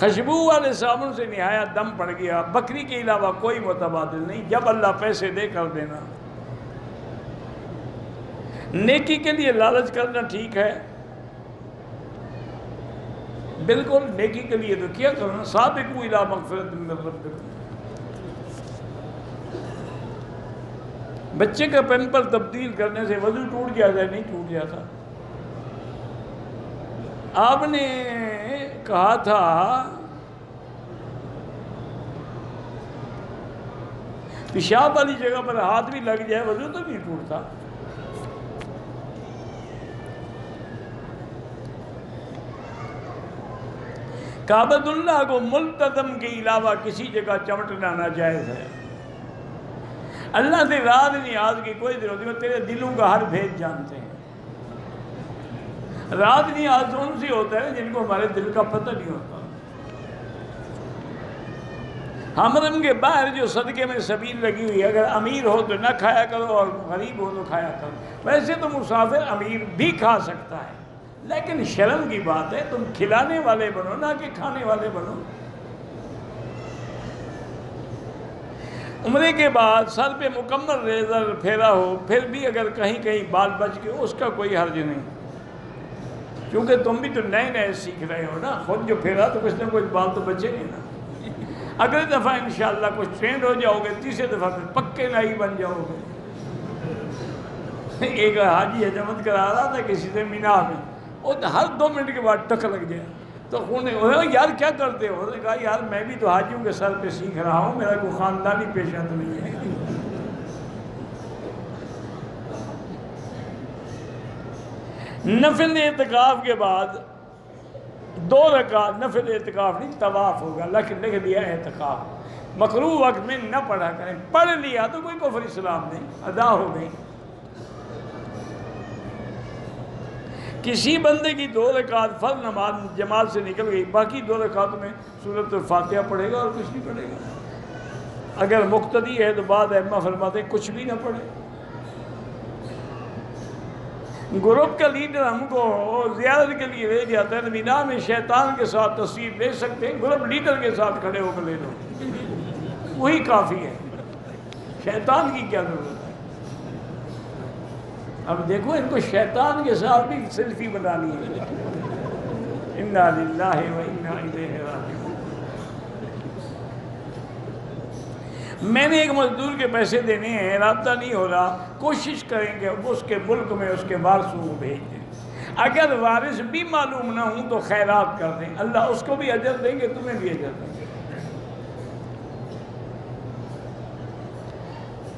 خوشبو والے صابن سے نہایت دم پڑ گیا، بکری کے علاوہ کوئی متبادل نہیں، جب اللہ پیسے دے کر دینا۔ نیکی کے لیے لالچ کرنا ٹھیک ہے، بالکل نیکی کے لیے تو کیا کرنا، سابقوا الی مغفرۃ من ربکم۔ بچے کا پیمپر تبدیل کرنے سے وضو ٹوٹ جاتا ہے؟ نہیں ٹوٹ جاتا۔ آپ نے کہا تھا پیشاب والی جگہ پر ہاتھ بھی لگ جائے وضو تو نہیں ٹوٹتا۔ کعبۃ اللہ کو ملتزم کے علاوہ کسی جگہ چمٹنا ناجائز ہے۔ اللہ سے راز نیاز کی کوئی ضرورت نہیں، تیرے دلوں کا ہر بھید جانتے ہیں۔ راز نیاز ان سے ہوتا ہے جن کو ہمارے دل کا پتہ نہیں ہوتا۔ حرم کے باہر جو صدقے میں سبیل لگی ہوئی ہے، اگر امیر ہو تو نہ کھایا کرو اور غریب ہو تو کھایا کرو۔ ویسے تو مسافر امیر بھی کھا سکتا ہے، لیکن شرم کی بات ہے تم کھلانے والے بنو نہ کہ کھانے والے بنو۔ عمرے کے بعد سر پہ مکمل ریزر پھیرا ہو، پھر بھی اگر کہیں کہیں بال بچ کے اس کا کوئی حرج نہیں، کیونکہ تم بھی تو نئے نئے سیکھ رہے ہو نا، خود جو پھیرا تو کچھ نہ کچھ بال تو بچے نہیں نا۔ اگلی دفعہ انشاءاللہ کچھ ٹرینڈ ہو جاؤ گے، تیسرے دفعہ پھر پکے نائی بن جاؤ گے۔ ایک حاجی حجامت کرا رہا تھا کسی سے مینا میں، اور ہر 2 منٹ کے بعد ٹک لگ جائے، تو انہوں نے یار کیا کرتے ہو؟ انہوں نے کہا یار میں بھی تو حاجیوں کے سر پہ سیکھ رہا ہوں، میرا کوئی خاندانی پیشہ تو نہیں ہے۔ نفل اعتکاف کے بعد 2 رکعت، نفل اعتکاف نہیں طواف ہوگا، لیکن لکھ دیا اعتکاف، مکروہ وقت میں نہ پڑھا کریں، پڑھ لیا تو کوئی کفر اسلام نہیں، ادا ہو گئی۔ کسی بندے کی 2 رکعت فرض نماز جماعت سے نکل گئی، باقی 2 رکعت میں سورۃ الفاتحہ پڑھے گا اور کچھ نہیں پڑھے گا۔ اگر مقتدی ہے تو بعد ائمہ فرماتے ہیں کچھ بھی نہ پڑھے۔ گروپ کا لیڈر ہم کو زیارت کے لیے لے جاتا ہے، مینا میں شیطان کے ساتھ تصویر لے سکتے ہیں، گروپ لیڈر کے ساتھ کھڑے ہو کر لے لو، وہی کافی ہے، شیطان کی کیا ضرورت ہے۔ اب دیکھو ان کو شیطان کے ساتھ بھی سیلفی بنانی ہے۔ انا للہ و انا الیہ راجعون۔ میں نے ایک مزدور کے پیسے دینے ہیں، رابطہ نہیں ہو رہا، کوشش کریں گے اس کے ملک میں اس کے وارثوں کو بھیج دیں، اگر وارث بھی معلوم نہ ہوں تو خیرات کر دیں، اللہ اس کو بھی اجر دیں گے، تمہیں بھی اجر دیں گے۔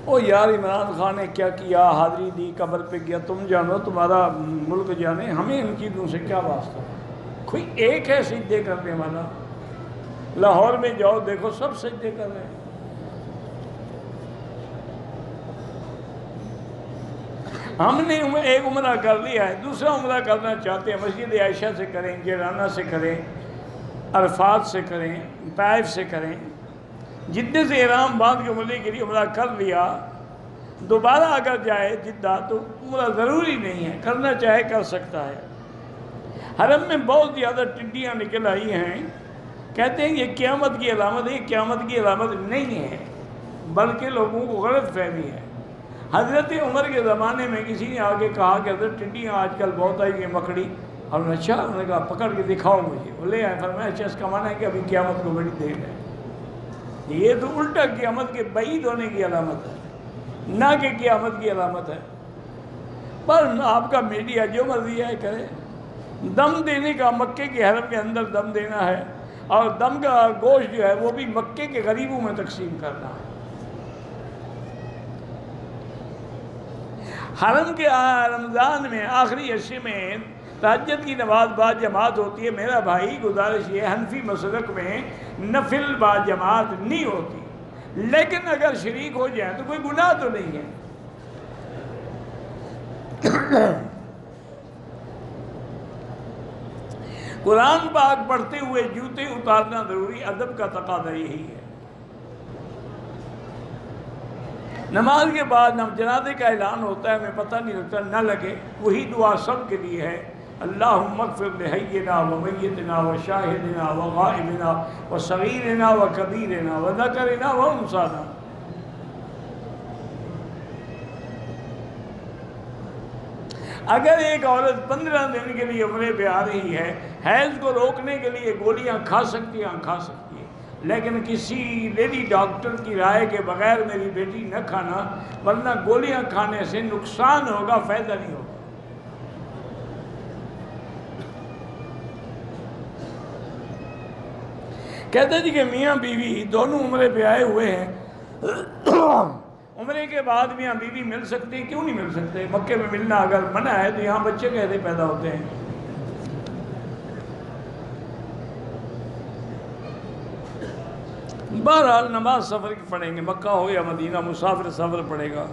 او یار عمران خان نے کیا کیا، حاضری دی، قبر پہ گیا، تم جانو، تمہارا ملک جانے، ہمیں ان چیزوں سے کیا واسطہ۔ کوئی ایک ہے سجدے کرنے والا، لاہور میں جاؤ دیکھو سب سجدے کر رہے ہیں۔ ہم نے ایک عمرہ کر لیا ہے، دوسرا عمرہ کرنا چاہتے ہیں، مسجد عائشہ سے کریں، جیرانہ سے کریں، عرفات سے کریں، طائف سے کریں، جدہ سے احرام باندھ کے عمرے کے لیے عمرہ کر لیا، دوبارہ اگر جائے جدہ تو عمرہ ضروری نہیں ہے، کرنا چاہے کر سکتا ہے۔ حرم میں بہت زیادہ ٹڈیاں نکل آئی ہیں، کہتے ہیں یہ قیامت کی علامت ہے، یہ قیامت کی علامت نہیں ہے، بلکہ لوگوں کو غلط فہمی ہے۔ حضرت عمر کے زمانے میں کسی نے آگے کہا کہ حضرت ٹڈیاں آج کل بہت آئی ہیں مکڑی، اور اچھا، انہوں نے کہا پکڑ کے دکھاؤ مجھے، وہ لے آئے، فرمایا اچھا اس کا معنی ہے کہ ابھی قیامت کو بڑی دیر ہے۔ یہ تو الٹا قیامت کے بعید ہونے کی علامت ہے، نہ کہ قیامت کی علامت ہے۔ پر آپ کا میڈیا جو مرضی ہے کرے، دم دینے کا مکے کے حرم کے اندر دم دینا ہے، اور دم کا گوشت جو ہے وہ بھی مکے کے غریبوں میں تقسیم کرنا ہے۔ حرم کے رمضان میں آخری عشرے میں تہجد کی نماز با جماعت ہوتی ہے۔ میرا بھائی گزارش یہ، حنفی مسلک میں نفل با جماعت نہیں ہوتی، لیکن اگر شریک ہو جائیں تو کوئی گناہ تو نہیں ہے۔ قرآن پاک پڑھتے ہوئے جوتے اتارنا ضروری، ادب کا تقاضا یہی ہے۔ نماز کے بعد جنازے کا اعلان ہوتا ہے، ہمیں پتہ نہیں لگتا، نہ لگے، وہی دعا سب کے لیے ہے اللہم اغفر لحینا ومیتنا وشاہدنا وغائبنا وصغیرنا وکبیرنا وذکرنا وانثانا۔ اگر ایک عورت 15 دن کے لیے عمرے پہ آ رہی ہے، حیض کو روکنے کے لیے گولیاں کھا سکتی ہیں، کھا سکتی ہے، لیکن کسی لیڈی ڈاکٹر کی رائے کے بغیر میری بیٹی نہ کھانا، ورنہ گولیاں کھانے سے نقصان ہوگا، فائدہ نہیں ہوگا۔ کہتے جی کہ میاں بیوی دونوں عمرے پہ آئے ہوئے ہیں، عمرے کے بعد میاں بیوی مل سکتے ہیں، کیوں نہیں مل سکتے؟ مکے میں ملنا اگر منع ہے تو یہاں بچے کیسے پیدا ہوتے ہیں؟ بہرحال نماز سفر کی پڑھیں گے، مکہ ہو یا مدینہ، مسافر سفر پڑے گا۔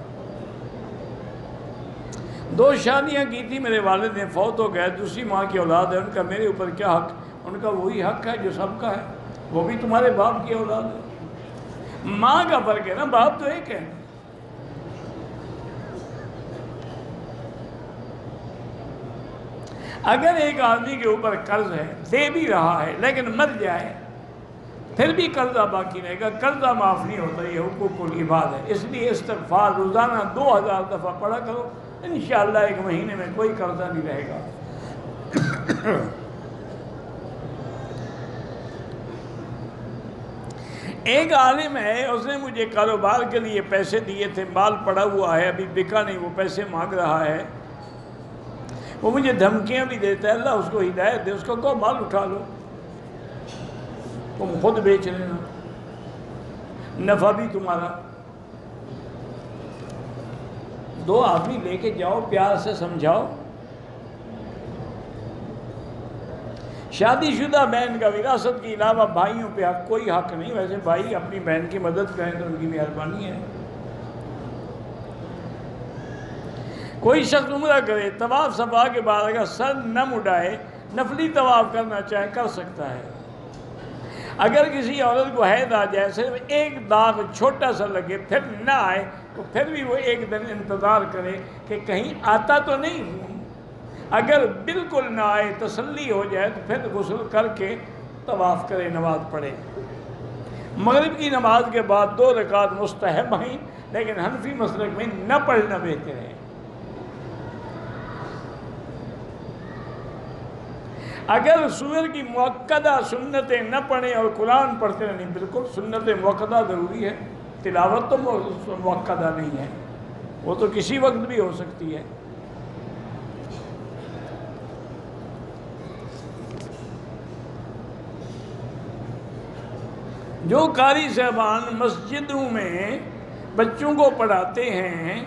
2 شادیاں کی تھی، میرے والد نے فوت ہو گئے، دوسری ماں کی اولاد ہے، ان کا میرے اوپر کیا حق؟ ان کا وہی حق ہے جو سب کا ہے، وہ بھی تمہارے باپ کی اولاد ہے۔ ماں کا فرق ہے نا، باپ تو ایک ہے۔ اگر ایک آدمی کے اوپر قرض ہے، دے بھی رہا ہے، لیکن مر جائے پھر بھی قرضہ باقی رہے گا، قرضہ معاف نہیں ہوتا، یہ حقوق العباد ہے۔ اس لیے استغفار روزانہ 2000 دفعہ پڑھا کرو، انشاءاللہ 1 مہینے میں کوئی قرضہ نہیں رہے گا۔ ایک عالم ہے، اس نے مجھے کاروبار کے لیے پیسے دیے تھے، مال پڑا ہوا ہے، ابھی بکا نہیں، وہ پیسے مانگ رہا ہے، وہ مجھے دھمکیاں بھی دیتا ہے، اللہ اس کو ہدایت دے، اس کو کہو مال اٹھا لو، تم خود بیچ لینا، نفع بھی تمہارا۔ 2 آدمی لے کے جاؤ، پیار سے سمجھاؤ۔ شادی شدہ بہن کا وراثت کے علاوہ بھائیوں پہ حق کوئی حق نہیں، ویسے بھائی اپنی بہن کی مدد کریں تو ان کی مہربانی ہے۔ کوئی شخص عمرہ کرے، طواف صفا کے بعد اگر سر نہ مڈائے، نفلی طواف کرنا چاہے کر سکتا ہے۔ اگر کسی عورت کو حیض آ جائے، صرف ایک داغ چھوٹا سا لگے، پھر نہ آئے، تو پھر بھی وہ 1 دن انتظار کرے کہ کہیں آتا تو نہیں ہوں۔ اگر بالکل نہ آئے، تسلی ہو جائے، تو پھر غسل کر کے طواف کرے، نماز پڑھے۔ مغرب کی نماز کے بعد 2 رکعت مستحب ہیں، لیکن حنفی مسلک میں نہ پڑھنا بہتر ہے۔ اگر سورج کی مؤکدہ سنتیں نہ پڑھیں اور قرآن پڑھتے نہیں، بالکل سنت مؤکدہ ضروری ہے، تلاوت تو مؤکدہ نہیں ہے، وہ تو کسی وقت بھی ہو سکتی ہے۔ جو قاری صاحبان مسجدوں میں بچوں کو پڑھاتے ہیں،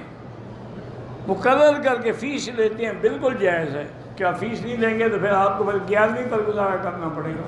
مقرر کر کے فیس لیتے ہیں، بالکل جائز ہے۔ کیا فیس نہیں لیں گے تو پھر آپ کو 11ویں پر گزارا کرنا پڑے گا۔